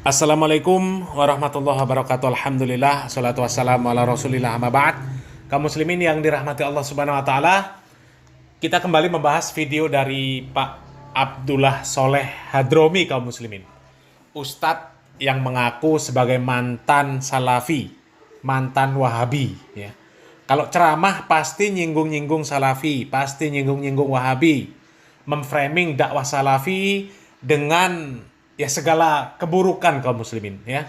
Assalamualaikum warahmatullahi wabarakatuh. Alhamdulillah, salatu wassalamu ala rasulillah amma ba'd. Kaum muslimin yang dirahmati Allah subhanahu wa ta'ala, kita kembali membahas video dari Pak Abdullah Soleh Hadromi, kaum muslimin. Ustadz yang mengaku sebagai mantan salafi, mantan wahabi, ya. Kalau ceramah pasti nyinggung-nyinggung salafi, pasti nyinggung-nyinggung wahabi, memframing dakwah salafi dengan ya segala keburukan kaum muslimin, ya.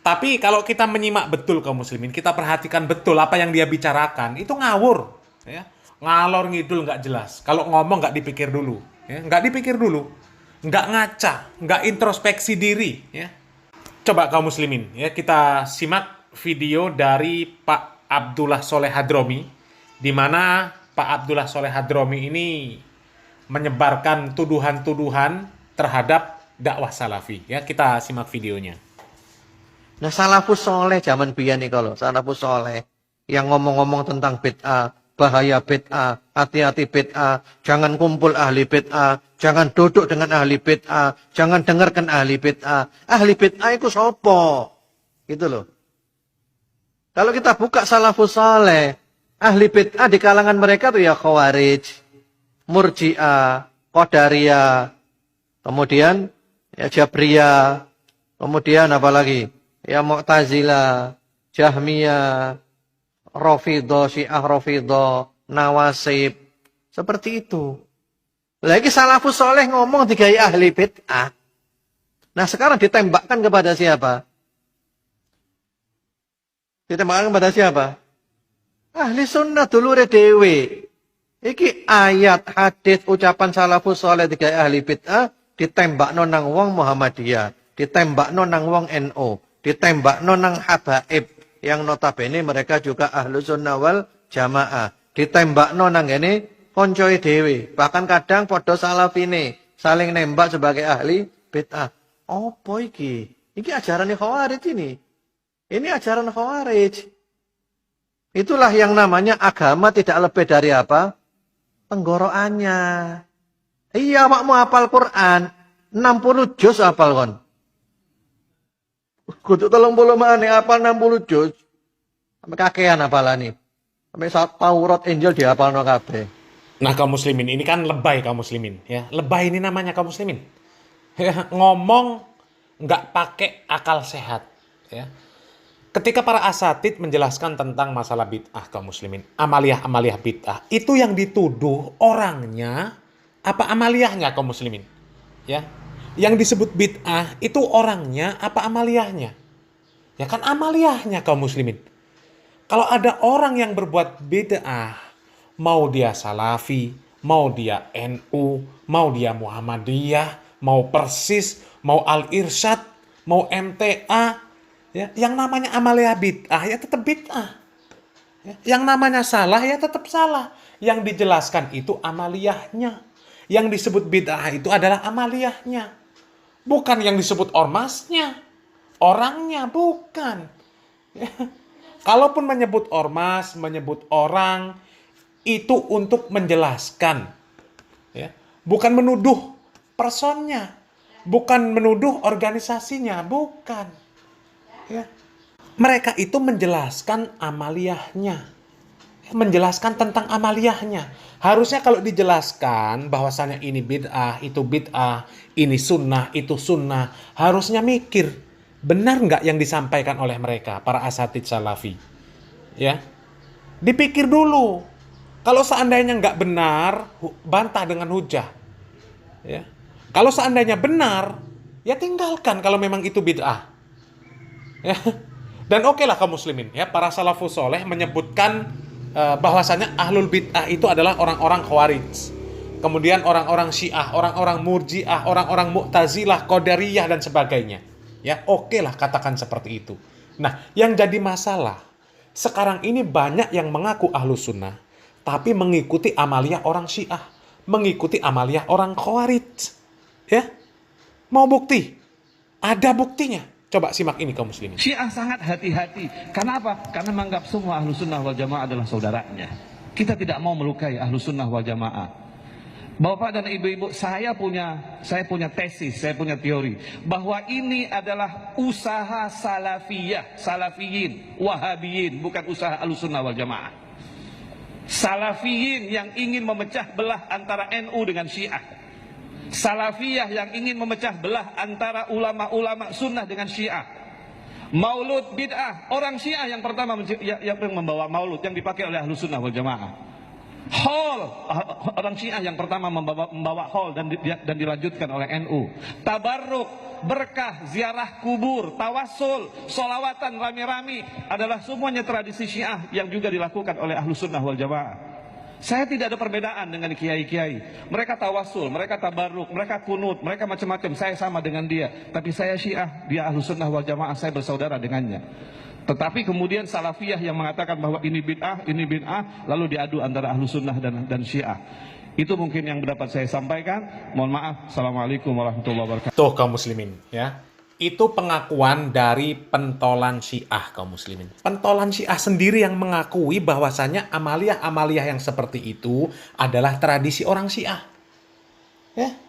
Tapi kalau kita menyimak betul kaum muslimin, kita perhatikan betul apa yang dia bicarakan, itu ngawur, ya. Ngalor ngidul nggak jelas. Kalau ngomong nggak dipikir dulu, ya. Nggak dipikir dulu, nggak ngaca, nggak introspeksi diri, ya. Coba kaum muslimin, ya, kita simak video dari Pak Abdullah Soleh Hadromi, di mana Pak Abdullah Soleh Hadromi ini menyebarkan tuduhan-tuduhan terhadap dakwah salafi. Ya, kita simak videonya. Nah, salafus soleh zaman biyen nih, kalau salafus soleh yang ngomong-ngomong tentang bid'ah, bahaya bid'ah, hati-hati bid'ah, jangan kumpul ahli bid'ah, jangan duduk dengan ahli bid'ah, jangan dengarkan ahli bid'ah. Ahli bid'ah itu sopo? Gitu loh. Kalau kita buka salafus soleh, ahli bid'ah di kalangan mereka tuh ya Khawarij, Murji'ah, Qadariyah, kemudian ya Jabriyah, kemudian apa lagi? Ya Mu'tazilah, Jahmiyah, Rafidhah, Syiah Rafidhah, Nawasib. Seperti itu. Lagi salafus soleh ngomong digawe ahli bid'ah. Nah, sekarang ditembakkan kepada siapa? Ditembakkan kepada siapa? Ahli sunnah dulure dhewe. Iki ayat, hadis, ucapan salafus soleh digawe ahli bid'ah ditembakno nang wong Muhammadiyah, ditembakno nang wong NU, ditembakno nang habaib yang notabene mereka juga ahlu sunnah wal jamaah, ditembakno nang ngene koncoe dhewe, bahkan kadang padha salafine saling nembak sebagai ahli bid'ah. Apa iki? Iki ajaran Khawarij ini. Ini ajaran Khawarij. Itulah yang namanya agama tidak lebih dari apa? Tenggorokannya. Iya, makmu hafal Quran 60 juz hafal kon. Kudu 30 menit hafal 60 juz. Sampai kakean hafalane. Sampai Taurat Injil dihafalno kabeh. Nah, kaum muslimin, ini kan lebay kaum muslimin, ya. Lebay ini namanya kaum muslimin. Ya, ngomong nggak pakai akal sehat, ya. Ketika para asatid menjelaskan tentang masalah bid'ah kaum muslimin, amaliyah-amaliyah bid'ah, itu yang dituduh orangnya apa amaliyahnya kaum muslimin? Ya. Yang disebut bid'ah itu orangnya apa amaliyahnya? Ya kan amaliyahnya kaum muslimin. Kalau ada orang yang berbuat bid'ah, mau dia salafi, mau dia NU, mau dia Muhammadiyah, mau Persis, mau Al-Irsyad, mau MTA, ya, yang namanya amaliyah bid'ah ya tetap bid'ah. Ya, yang namanya salah ya tetap salah. Yang dijelaskan itu amaliyahnya. Yang disebut bid'ah itu adalah amaliyahnya. Bukan yang disebut ormasnya. Orangnya bukan. Ya. Kalaupun menyebut ormas, menyebut orang, itu untuk menjelaskan. Ya. Bukan menuduh personnya. Bukan menuduh organisasinya. Bukan. Ya. Mereka itu menjelaskan amaliyahnya. Menjelaskan tentang amaliyahnya. Harusnya kalau dijelaskan bahwasannya ini bid'ah, itu bid'ah, ini sunnah, itu sunnah, harusnya mikir, benar nggak yang disampaikan oleh mereka, para asatid salafi? Ya, dipikir dulu. Kalau seandainya nggak benar, bantah dengan hujah. Ya. Kalau seandainya benar, ya tinggalkan kalau memang itu bid'ah. Ya. Dan oke lah kaum muslimin, ya, para salafus soleh menyebutkan bahwasanya ahlul bid'ah itu adalah orang-orang Khawarij, kemudian orang-orang Syiah, orang-orang Murji'ah, orang-orang Mu'tazilah, Qadariyah dan sebagainya. Ya, oke lah katakan seperti itu. Nah, yang jadi masalah sekarang ini banyak yang mengaku ahlus sunnah, tapi mengikuti amaliyah orang Syiah, mengikuti amaliyah orang Khawarij. Ya, mau bukti? Ada buktinya. Coba simak ini kaum muslimin. Syiah sangat hati-hati. Karena apa? Karena menganggap semua ahlu sunnah wal jamaah adalah saudaranya. Kita tidak mau melukai ahlu sunnah wal jamaah. Bapak dan ibu-ibu, saya punya tesis, saya punya teori bahwa ini adalah usaha salafiyah, salafiyin, wahabiyin, bukan usaha Ahlussunnah wal Jamaah. Salafiyin yang ingin memecah belah antara NU dengan Syiah. Salafiyah yang ingin memecah belah antara ulama-ulama sunnah dengan Syiah. Maulud bid'ah, orang Syiah yang pertama yang membawa maulud yang dipakai oleh Ahlussunnah wal Jamaah. Haul, orang Syiah yang pertama membawa haul dan dilanjutkan oleh NU. Tabarruk, berkah, ziarah kubur, tawasul, solawatan rame-rame adalah semuanya tradisi Syiah yang juga dilakukan oleh Ahlussunnah wal Jamaah. Saya tidak ada perbedaan dengan kiai-kiai. Mereka tawasul, mereka tabarruk, mereka kunut, mereka macam-macam. Saya sama dengan dia, tapi saya Syiah, dia Ahlussunnah wal Jamaah, saya bersaudara dengannya. Tetapi kemudian salafiyah yang mengatakan bahwa ini bid'ah, lalu diadu antara Ahlussunnah dan Syiah. Itu mungkin yang dapat saya sampaikan. Mohon maaf. Assalamualaikum warahmatullahi wabarakatuh. Tuh kaum muslimin, ya. Itu pengakuan dari pentolan Syiah kaum muslimin. Pentolan Syiah sendiri yang mengakui bahwasannya amaliyah-amaliyah yang seperti itu adalah tradisi orang Syiah. Ya.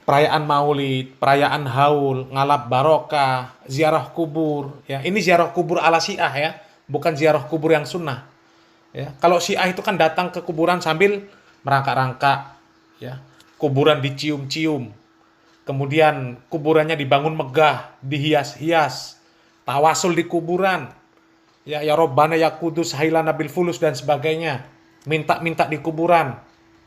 Perayaan maulid, perayaan haul, ngalap barokah, ziarah kubur. Ya, ini ziarah kubur ala Syiah ya, bukan ziarah kubur yang sunnah. Ya, kalau Syiah itu kan datang ke kuburan sambil merangkak-rangkak, ya, kuburan dicium-cium, kemudian kuburannya dibangun megah, dihias-hias, tawasul di kuburan, ya Rabbana ya Kudus, Hailana bil Fulus dan sebagainya, minta-minta di kuburan,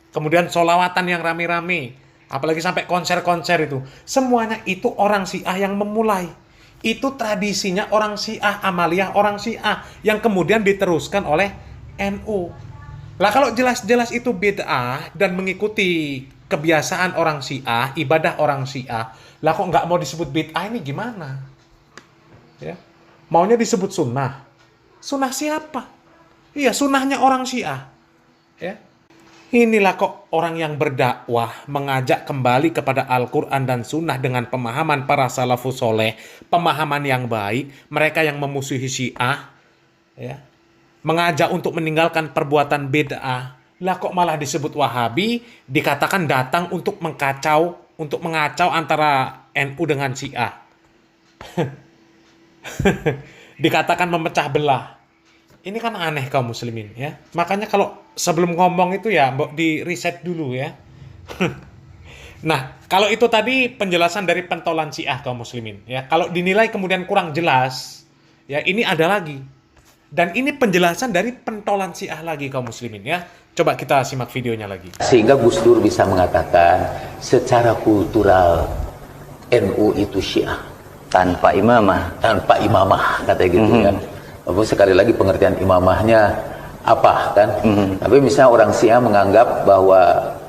kemudian sholawatan yang rame-rame. Apalagi sampai konser-konser itu. Semuanya itu orang Syiah yang memulai. Itu tradisinya orang Syiah, amaliyah orang Syiah. Yang kemudian diteruskan oleh NU. Lah kalau jelas-jelas itu bid'ah dan mengikuti kebiasaan orang Syiah, ibadah orang Syiah. Lah kok nggak mau disebut bid'ah ini gimana? Ya. Maunya disebut sunnah. Sunnah siapa? Iya, sunnahnya orang Syiah. Ya. Inilah kok orang yang berdakwah mengajak kembali kepada Al-Quran dan Sunnah dengan pemahaman para salafus soleh, pemahaman yang baik, mereka yang memusuhi Syiah, ya, mengajak untuk meninggalkan perbuatan bid'ah. Lah kok malah disebut Wahabi, dikatakan datang untuk mengacau antara NU dengan Syiah. Dikatakan memecah belah. Ini kan aneh kaum muslimin ya. Makanya kalau sebelum ngomong itu ya mbok di riset dulu ya. Nah, kalau itu tadi penjelasan dari pentolan Syiah kaum muslimin ya. Kalau dinilai kemudian kurang jelas, ya ini ada lagi. Dan ini penjelasan dari pentolan Syiah lagi kaum muslimin ya. Coba kita simak videonya lagi. Sehingga Gus Dur bisa mengatakan secara kultural NU itu Syiah tanpa imamah katanya gitu kan. Walaupun sekali lagi pengertian imamahnya apa kan. Tapi misalnya orang Syiah menganggap bahwa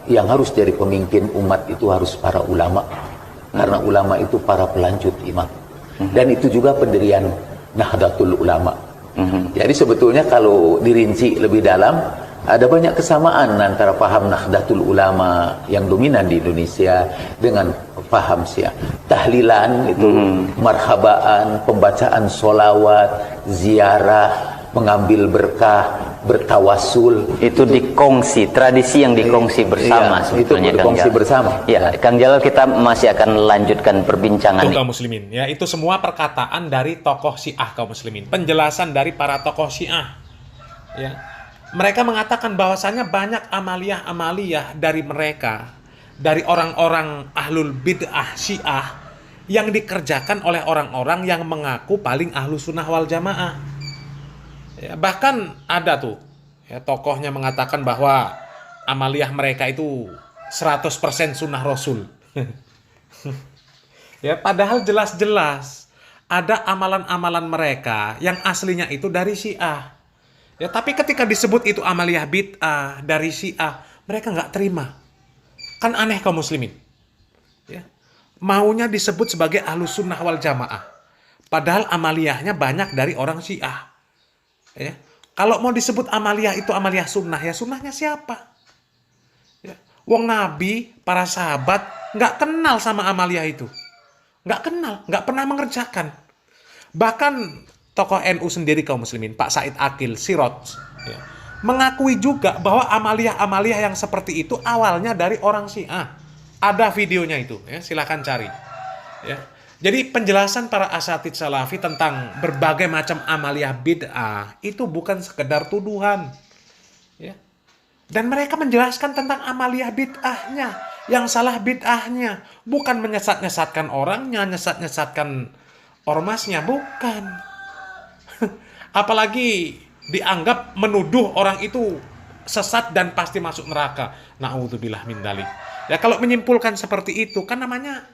yang harus jadi pemimpin umat itu harus para ulama, karena ulama itu para pelanjut imam, dan itu juga pendirian Nahdlatul Ulama. Jadi sebetulnya kalau dirinci lebih dalam, ada banyak kesamaan antara paham Nahdlatul Ulama yang dominan di Indonesia dengan paham Syiah. Tahlilan itu, marhabaan, pembacaan solawat, ziarah, mengambil berkah, bertawasul. Itu dikongsi, tradisi yang dikongsi bersama Iya, itu dikongsi bersama. Ya, Kang Jalal, kita masih akan melanjutkan perbincangan Kaum muslimin ya, itu semua perkataan dari tokoh Syiah kaum muslimin, penjelasan dari para tokoh Syiah. Ya. Mereka mengatakan bahwasannya banyak amaliyah-amaliyah dari mereka, dari orang-orang ahlul bid'ah Syiah yang dikerjakan oleh orang-orang yang mengaku paling ahlu sunnah wal jamaah. Ya, bahkan ada tuh ya, tokohnya mengatakan bahwa amaliyah mereka itu 100% sunnah Rasul. Ya, padahal jelas-jelas ada amalan-amalan mereka yang aslinya itu dari Syiah. Ya, tapi ketika disebut itu amaliyah bid'ah dari Syiah, mereka nggak terima. Kan aneh kaum muslimin. Ya. Maunya disebut sebagai ahlus sunnah wal jamaah. Padahal amaliyahnya banyak dari orang Syiah. Ya. Kalau mau disebut amaliyah itu amaliyah sunnah, ya sunnahnya siapa? Ya. Wong Nabi, para sahabat, nggak kenal sama amaliyah itu. Nggak kenal, nggak pernah mengerjakan. Bahkan tokoh NU sendiri kaum muslimin, Pak Said Akil Siroj, ya, mengakui juga bahwa amalia-amalia yang seperti itu awalnya dari orang Syiah. Ada videonya itu, ya, silakan cari. Ya. Jadi penjelasan para asatidz salafi tentang berbagai macam amalia bid'ah itu bukan sekedar tuduhan. Ya. Dan mereka menjelaskan tentang amalia bid'ahnya, yang salah bid'ahnya, bukan menyesat-nyesatkan orangnya, nyesat-nyesatkan ormasnya, bukan. Apalagi dianggap menuduh orang itu sesat dan pasti masuk neraka. Na'udzubillah min dzalik. Ya kalau menyimpulkan seperti itu kan namanya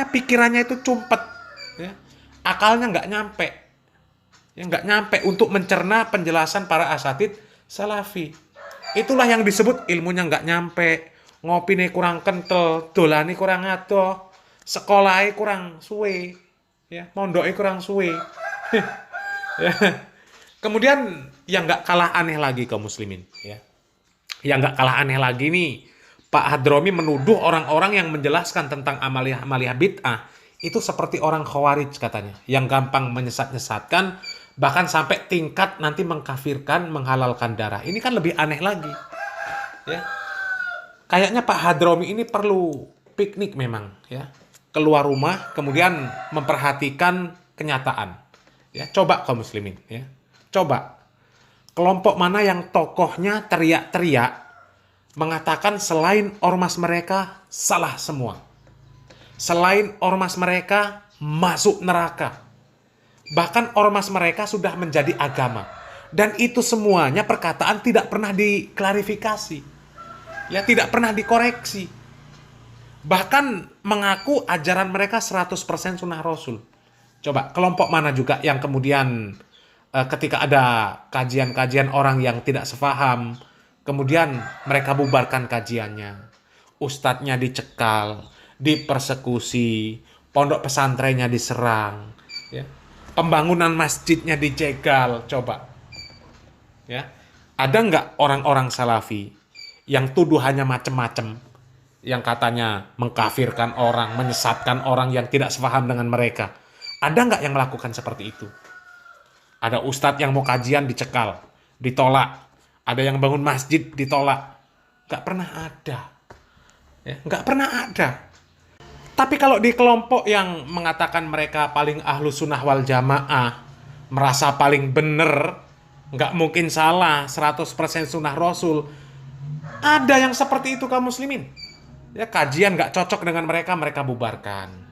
pikirannya itu cumpet, ya. Akalnya nggak nyampe, ya, nggak nyampe untuk mencerna penjelasan para asatidz salafi. Itulah yang disebut ilmunya nggak nyampe, ngopine kurang kental, dolane kurang adoh, sekolahnya kurang suwe, ya, mondoknya kurang suwe. Ya. Kemudian yang nggak kalah aneh lagi kaum muslimin, ya, yang nggak kalah aneh lagi nih, Pak Hadromi menuduh orang-orang yang menjelaskan tentang amalia-amalia bid'ah itu seperti orang khawarij katanya, yang gampang menyesat-nyesatkan, bahkan sampai tingkat nanti mengkafirkan, menghalalkan darah. Ini kan lebih aneh lagi. Ya. Kayaknya Pak Hadromi ini perlu piknik memang, ya. Keluar rumah, kemudian memperhatikan kenyataan. Ya, coba kaum muslimin, ya. Coba. Kelompok mana yang tokohnya teriak-teriak mengatakan selain ormas mereka salah semua. Selain ormas mereka masuk neraka. Bahkan ormas mereka sudah menjadi agama. Dan itu semuanya perkataan tidak pernah diklarifikasi. Ya, tidak pernah dikoreksi. Bahkan mengaku ajaran mereka 100% sunnah Rasul. Coba, kelompok mana juga yang kemudian ketika ada kajian-kajian orang yang tidak sepaham, kemudian mereka bubarkan kajiannya. Ustadznya dicekal, dipersekusi, pondok pesantrennya diserang, ya. Pembangunan masjidnya dijegal. Coba. Ya. Ada nggak orang-orang salafi yang tuduhannya macam-macam, yang katanya mengkafirkan orang, menyesatkan orang yang tidak sepaham dengan mereka? Ada nggak yang melakukan seperti itu? Ada ustadz yang mau kajian dicekal, ditolak. Ada yang bangun masjid ditolak. Nggak pernah ada. Ya, nggak pernah ada. Tapi kalau di kelompok yang mengatakan mereka paling ahlu sunnah wal jamaah, merasa paling bener, nggak mungkin salah, 100% sunnah Rasul, ada yang seperti itu kaum muslimin. Ya, kajian nggak cocok dengan mereka, mereka bubarkan.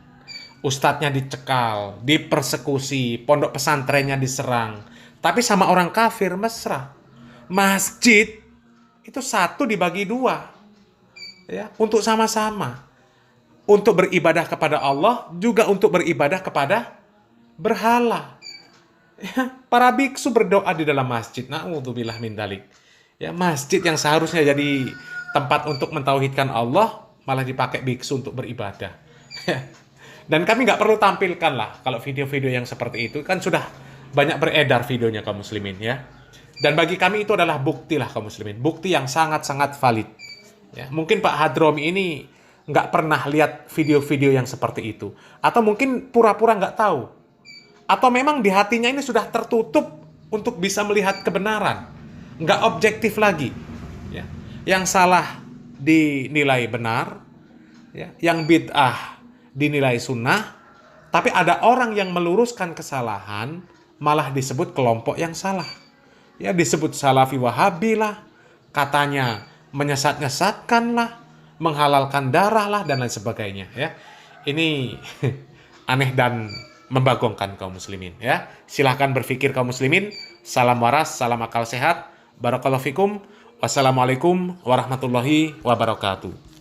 Ustadznya dicekal, dipersekusi, pondok pesantrennya diserang. Tapi sama orang kafir mesra. Masjid itu satu dibagi dua, ya, untuk sama-sama, untuk beribadah kepada Allah, juga untuk beribadah kepada berhala. Ya, para biksu berdoa di dalam masjid. Na'udzubillah min dzalik. Ya, masjid yang seharusnya jadi tempat untuk mentauhidkan Allah malah dipakai biksu untuk beribadah. Ya. Dan kami nggak perlu tampilkan lah kalau video-video yang seperti itu kan sudah banyak beredar videonya kaum muslimin, ya. Dan bagi kami itu adalah bukti lah kaum muslimin, bukti yang sangat-sangat valid. Ya, mungkin Pak Hadromi ini nggak pernah lihat video-video yang seperti itu, atau mungkin pura-pura nggak tahu, atau memang di hatinya ini sudah tertutup untuk bisa melihat kebenaran, nggak objektif lagi. Ya. Yang salah dinilai benar, ya. Yang bid'ah dinilai sunnah, tapi ada orang yang meluruskan kesalahan malah disebut kelompok yang salah. Ya, disebut salafi wahabi lah, katanya menyesat-nyesatkan lah, menghalalkan darah lah, dan lain sebagainya. Ya, ini aneh dan membagongkan kaum muslimin. Ya, silahkan berpikir kaum muslimin. Salam waras, salam akal sehat. Barakallahu fikum. Wassalamualaikum warahmatullahi wabarakatuh.